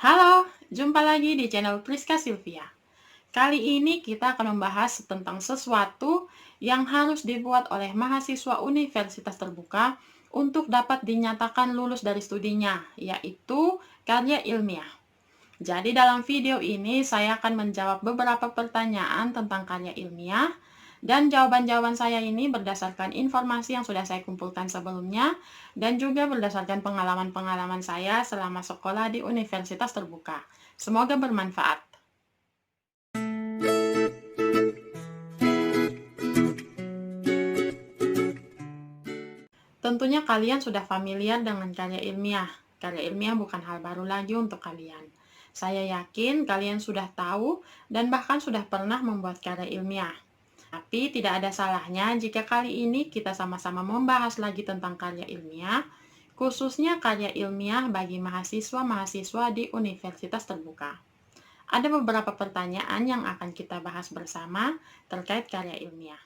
Halo, jumpa lagi di channel Priska Sylvia. Kali ini kita akan membahas tentang sesuatu yang harus dibuat oleh mahasiswa universitas terbuka untuk dapat dinyatakan lulus dari studinya, yaitu karya ilmiah. Jadi dalam video ini saya akan menjawab beberapa pertanyaan tentang karya ilmiah dan jawaban-jawaban saya ini berdasarkan informasi yang sudah saya kumpulkan sebelumnya dan juga berdasarkan pengalaman-pengalaman saya selama sekolah di universitas terbuka. Semoga bermanfaat. Tentunya kalian sudah familiar dengan karya ilmiah. Karya ilmiah bukan hal baru lagi untuk kalian. Saya yakin kalian sudah tahu dan bahkan sudah pernah membuat karya ilmiah. Tapi tidak ada salahnya jika kali ini kita sama-sama membahas lagi tentang karya ilmiah, khususnya karya ilmiah bagi mahasiswa-mahasiswa di universitas terbuka. Ada beberapa pertanyaan yang akan kita bahas bersama terkait karya ilmiah.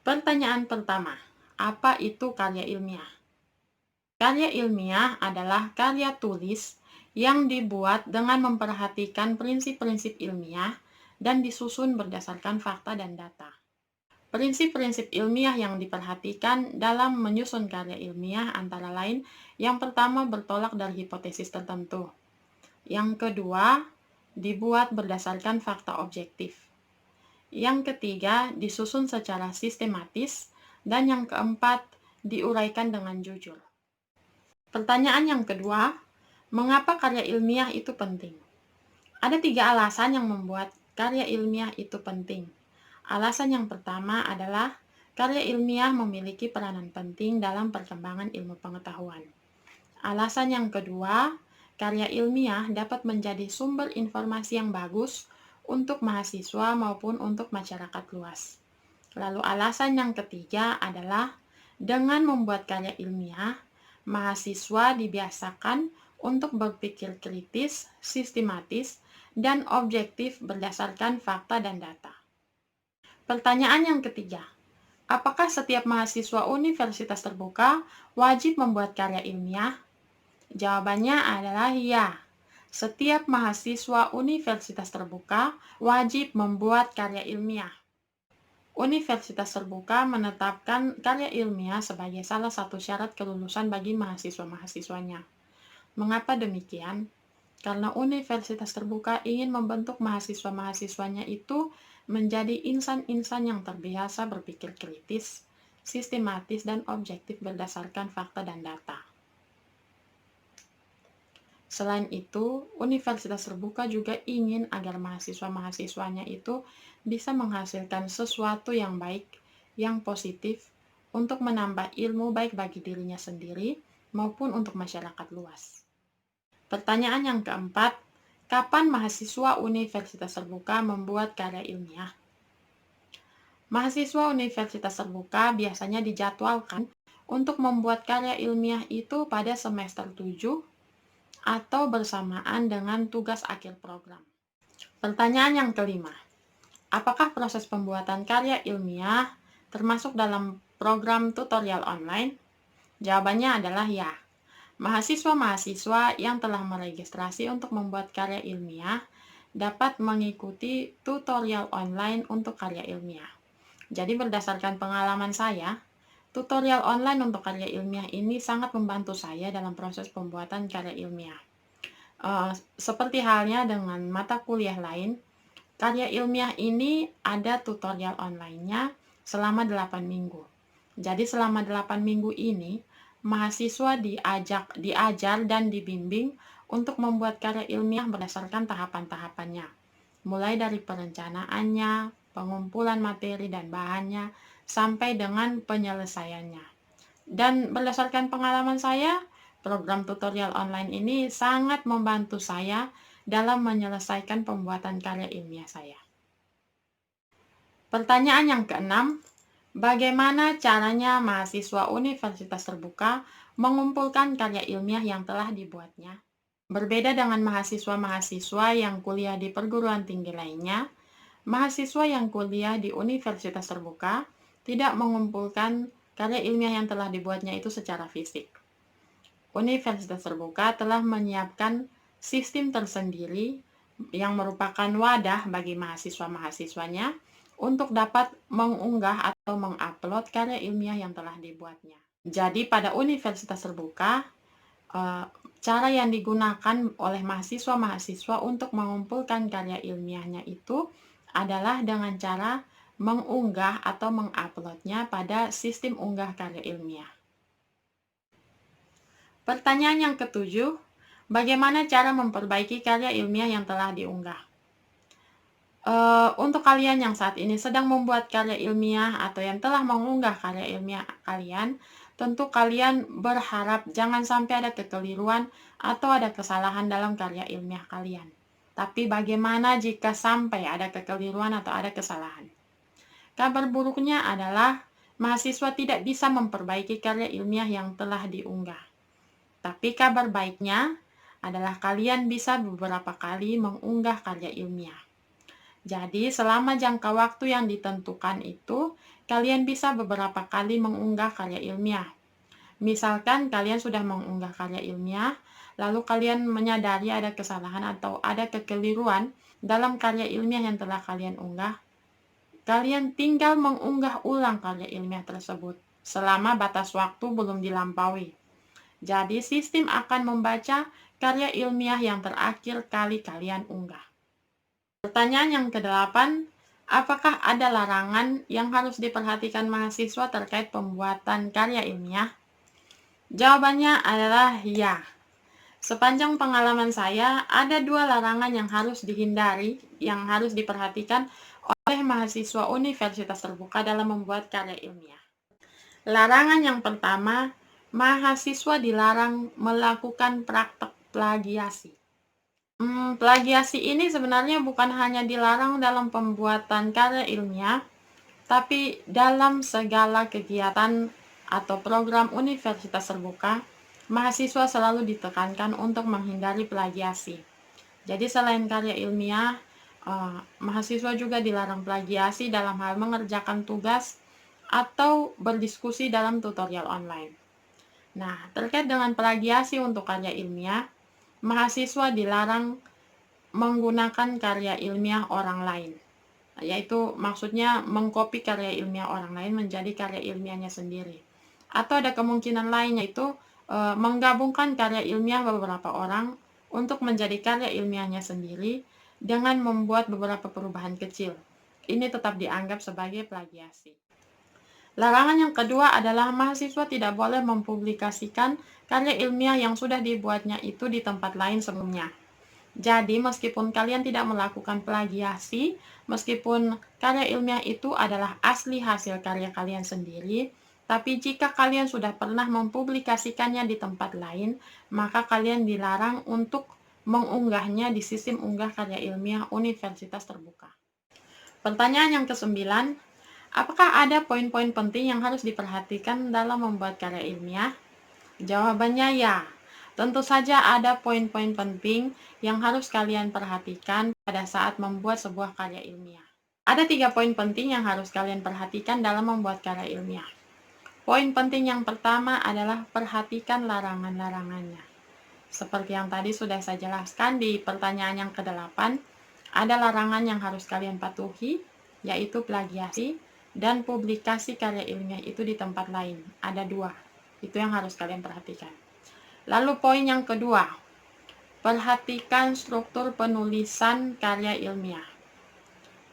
Pertanyaan pertama, apa itu karya ilmiah? Karya ilmiah adalah karya tulis yang dibuat dengan memperhatikan prinsip-prinsip ilmiah dan disusun berdasarkan fakta dan data. Prinsip-prinsip ilmiah yang diperhatikan dalam menyusun karya ilmiah antara lain, yang pertama bertolak dari hipotesis tertentu. Yang kedua, dibuat berdasarkan fakta objektif. Yang ketiga, disusun secara sistematis. Dan yang keempat, diuraikan dengan jujur. Pertanyaan yang kedua, mengapa karya ilmiah itu penting? Ada 3 alasan yang membuat karya ilmiah itu penting. Alasan yang pertama adalah karya ilmiah memiliki peranan penting dalam perkembangan ilmu pengetahuan. Alasan yang kedua, karya ilmiah dapat menjadi sumber informasi yang bagus untuk mahasiswa maupun untuk masyarakat luas. Lalu alasan yang ketiga adalah dengan membuat karya ilmiah, mahasiswa dibiasakan untuk berpikir kritis, sistematis, dan objektif berdasarkan fakta dan data. Pertanyaan yang ketiga, apakah setiap mahasiswa universitas terbuka wajib membuat karya ilmiah? Jawabannya adalah ya. Setiap mahasiswa universitas terbuka wajib membuat karya ilmiah. Universitas terbuka menetapkan karya ilmiah sebagai salah satu syarat kelulusan bagi mahasiswa-mahasiswanya. Mengapa demikian? Karena universitas terbuka ingin membentuk mahasiswa-mahasiswanya itu menjadi insan-insan yang terbiasa berpikir kritis, sistematis, dan objektif berdasarkan fakta dan data. Selain itu, universitas terbuka juga ingin agar mahasiswa-mahasiswanya itu bisa menghasilkan sesuatu yang baik, yang positif, untuk menambah ilmu baik bagi dirinya sendiri maupun untuk masyarakat luas. Pertanyaan yang keempat, kapan mahasiswa universitas terbuka membuat karya ilmiah? Mahasiswa universitas terbuka biasanya dijadwalkan untuk membuat karya ilmiah itu pada semester 7 atau bersamaan dengan tugas akhir program. Pertanyaan yang kelima, apakah proses pembuatan karya ilmiah termasuk dalam program tutorial online? Jawabannya adalah ya. Mahasiswa-mahasiswa yang telah meregistrasi untuk membuat karya ilmiah dapat mengikuti tutorial online untuk karya ilmiah. Jadi berdasarkan pengalaman saya, tutorial online untuk karya ilmiah ini sangat membantu saya dalam proses pembuatan karya ilmiah. Seperti halnya dengan mata kuliah lain, karya ilmiah ini ada tutorial online-nya selama 8 minggu. Jadi selama 8 minggu ini, mahasiswa diajar dan dibimbing untuk membuat karya ilmiah berdasarkan tahapan-tahapannya. Mulai dari perencanaannya, pengumpulan materi dan bahannya, sampai dengan penyelesaiannya. Dan berdasarkan pengalaman saya, program tutorial online ini sangat membantu saya dalam menyelesaikan pembuatan karya ilmiah saya. Pertanyaan yang keenam, bagaimana caranya mahasiswa universitas terbuka mengumpulkan karya ilmiah yang telah dibuatnya? Berbeda dengan mahasiswa-mahasiswa yang kuliah di perguruan tinggi lainnya, mahasiswa yang kuliah di universitas terbuka tidak mengumpulkan karya ilmiah yang telah dibuatnya itu secara fisik. Universitas terbuka telah menyiapkan sistem tersendiri yang merupakan wadah bagi mahasiswa-mahasiswanya untuk dapat mengunggah atau mengupload karya ilmiah yang telah dibuatnya. Jadi pada universitas terbuka, eee, cara yang digunakan oleh mahasiswa-mahasiswa untuk mengumpulkan karya ilmiahnya itu adalah dengan cara mengunggah atau menguploadnya pada sistem unggah karya ilmiah. Pertanyaan yang ketujuh, bagaimana cara memperbaiki karya ilmiah yang telah diunggah? Untuk kalian yang saat ini sedang membuat karya ilmiah atau yang telah mengunggah karya ilmiah kalian, tentu kalian berharap jangan sampai ada kekeliruan atau ada kesalahan dalam karya ilmiah kalian. Tapi bagaimana jika sampai ada kekeliruan atau ada kesalahan? Kabar buruknya adalah mahasiswa tidak bisa memperbaiki karya ilmiah yang telah diunggah. Tapi kabar baiknya adalah kalian bisa beberapa kali mengunggah karya ilmiah. Jadi, selama jangka waktu yang ditentukan itu, kalian bisa beberapa kali mengunggah karya ilmiah. Misalkan kalian sudah mengunggah karya ilmiah, lalu kalian menyadari ada kesalahan atau ada kekeliruan dalam karya ilmiah yang telah kalian unggah, kalian tinggal mengunggah ulang karya ilmiah tersebut selama batas waktu belum dilampaui. Jadi, sistem akan membaca karya ilmiah yang terakhir kali kalian unggah. Pertanyaan yang kedelapan, apakah ada larangan yang harus diperhatikan mahasiswa terkait pembuatan karya ilmiah? Jawabannya adalah ya. Sepanjang pengalaman saya, ada dua larangan yang harus dihindari, yang harus diperhatikan oleh mahasiswa universitas terbuka dalam membuat karya ilmiah. Larangan yang pertama, mahasiswa dilarang melakukan praktek plagiasi. Plagiasi ini sebenarnya bukan hanya dilarang dalam pembuatan karya ilmiah, tapi dalam segala kegiatan atau program universitas terbuka, mahasiswa selalu ditekankan untuk menghindari plagiasi. Jadi selain karya ilmiah, mahasiswa juga dilarang plagiasi dalam hal mengerjakan tugas atau berdiskusi dalam tutorial online. Nah, terkait dengan plagiasi untuk karya ilmiah, mahasiswa dilarang menggunakan karya ilmiah orang lain, yaitu maksudnya mengcopy karya ilmiah orang lain menjadi karya ilmiahnya sendiri. Atau ada kemungkinan lain, yaitu menggabungkan karya ilmiah beberapa orang untuk menjadi karya ilmiahnya sendiri dengan membuat beberapa perubahan kecil. Ini tetap dianggap sebagai plagiasi. Larangan yang kedua adalah mahasiswa tidak boleh mempublikasikan karya ilmiah yang sudah dibuatnya itu di tempat lain sebelumnya. Jadi, meskipun kalian tidak melakukan plagiasi, meskipun karya ilmiah itu adalah asli hasil karya kalian sendiri, tapi jika kalian sudah pernah mempublikasikannya di tempat lain, maka kalian dilarang untuk mengunggahnya di sistem unggah karya ilmiah universitas terbuka. Pertanyaan yang kesembilan, apakah ada poin-poin penting yang harus diperhatikan dalam membuat karya ilmiah? Jawabannya ya. Tentu saja ada poin-poin penting yang harus kalian perhatikan pada saat membuat sebuah karya ilmiah. Ada 3 poin penting yang harus kalian perhatikan dalam membuat karya ilmiah. Poin penting yang pertama adalah perhatikan larangan-larangannya. Seperti yang tadi sudah saya jelaskan di pertanyaan yang ke-8, ada larangan yang harus kalian patuhi, yaitu plagiasi dan publikasi karya ilmiah itu di tempat lain. Ada 2, itu yang harus kalian perhatikan. Lalu poin yang kedua, perhatikan struktur penulisan karya ilmiah.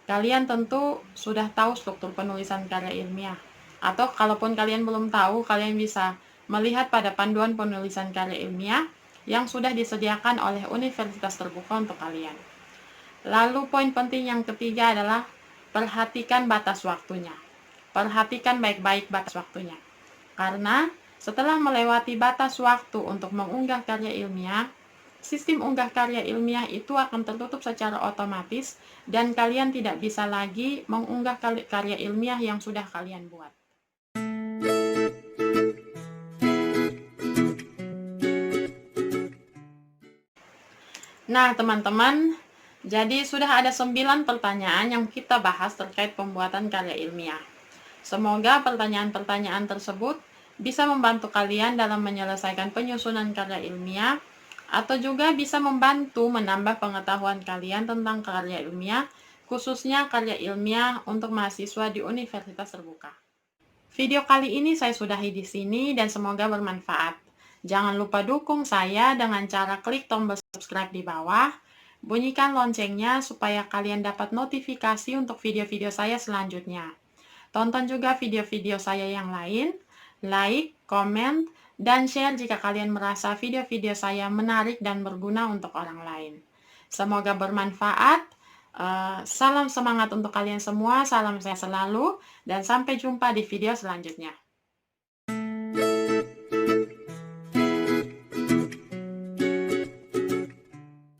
Kalian tentu sudah tahu struktur penulisan karya ilmiah. Atau kalaupun kalian belum tahu, kalian bisa melihat pada panduan penulisan karya ilmiah yang sudah disediakan oleh universitas terbuka untuk kalian. Lalu poin penting yang ketiga adalah perhatikan batas waktunya. Perhatikan baik-baik batas waktunya. Karena setelah melewati batas waktu untuk mengunggah karya ilmiah, sistem unggah karya ilmiah itu akan tertutup secara otomatis dan kalian tidak bisa lagi mengunggah karya ilmiah yang sudah kalian buat. Nah, teman-teman, jadi sudah ada 9 pertanyaan yang kita bahas terkait pembuatan karya ilmiah. Semoga pertanyaan-pertanyaan tersebut bisa membantu kalian dalam menyelesaikan penyusunan karya ilmiah atau juga bisa membantu menambah pengetahuan kalian tentang karya ilmiah, khususnya karya ilmiah untuk mahasiswa di universitas terbuka. Video kali ini saya sudahi di sini dan semoga bermanfaat. Jangan lupa dukung saya dengan cara klik tombol subscribe di bawah, bunyikan loncengnya supaya kalian dapat notifikasi untuk video-video saya selanjutnya. Tonton juga video-video saya yang lain, like, komen, dan share jika kalian merasa video-video saya menarik dan berguna untuk orang lain. Semoga bermanfaat. Salam semangat untuk kalian semua, salam sehat selalu, dan sampai jumpa di video selanjutnya.